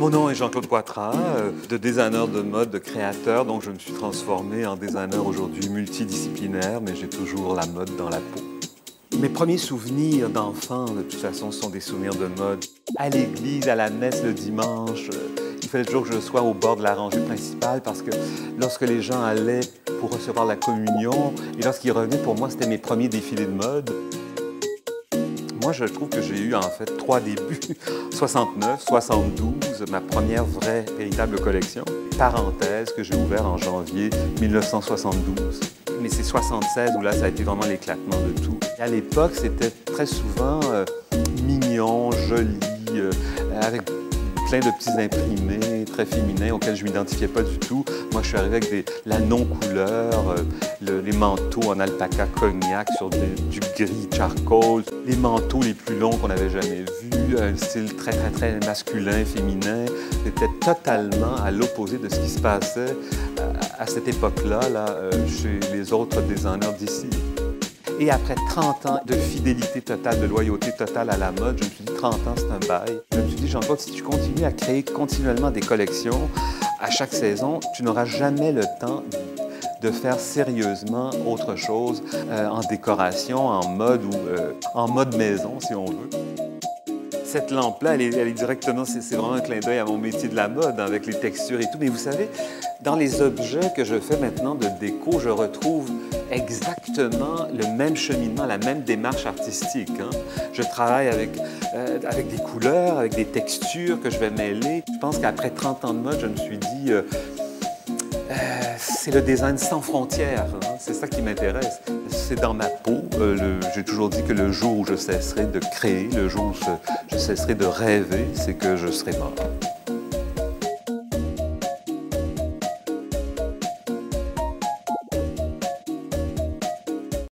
Mon nom est Jean-Claude Poitras, de designer de mode, de créateur, donc je me suis transformé en designer aujourd'hui multidisciplinaire, mais j'ai toujours la mode dans la peau. Mes premiers souvenirs d'enfant, de toute façon, sont des souvenirs de mode. À l'église, à la messe le dimanche, il fallait toujours que je sois au bord de la rangée principale parce que lorsque les gens allaient pour recevoir la communion et lorsqu'ils revenaient, pour moi, c'était mes premiers défilés de mode. Moi, je trouve que j'ai eu en fait 3 débuts. 69, 72, ma première vraie, véritable collection. Parenthèse que j'ai ouvert en janvier 1972. Mais c'est 76 où là, ça a été vraiment l'éclatement de tout. Et à l'époque, c'était très souvent mignon, joli, avec plein de petits imprimés très féminins auxquels je ne m'identifiais pas du tout. Moi, je suis arrivé avec la non-couleur, les manteaux en alpaca cognac sur du gris charcoal, les manteaux les plus longs qu'on n'avait jamais vus, un style très, très, très masculin, féminin. C'était totalement à l'opposé de ce qui se passait à cette époque-là, chez les autres designers d'ici. Et après 30 ans de fidélité totale, de loyauté totale à la mode, je me suis dit 30 ans, c'est un bail. Je me suis dit, Jean-Claude, si tu continues à créer continuellement des collections à chaque saison, tu n'auras jamais le temps de faire sérieusement autre chose en décoration, en mode ou en mode maison, si on veut. Cette lampe-là, elle est directement, c'est vraiment un clin d'œil à mon métier de la mode, avec les textures et tout. Mais vous savez, dans les objets que je fais maintenant de déco, je retrouve exactement le même cheminement, la même démarche artistique. Je travaille avec des couleurs, avec des textures que je vais mêler. Je pense qu'après 30 ans de mode, je me suis dit, c'est le design sans frontières. C'est ça qui m'intéresse. C'est dans ma peau. J'ai toujours dit que le jour où je cesserai de créer, le jour où je cesserai de rêver, c'est que je serai mort.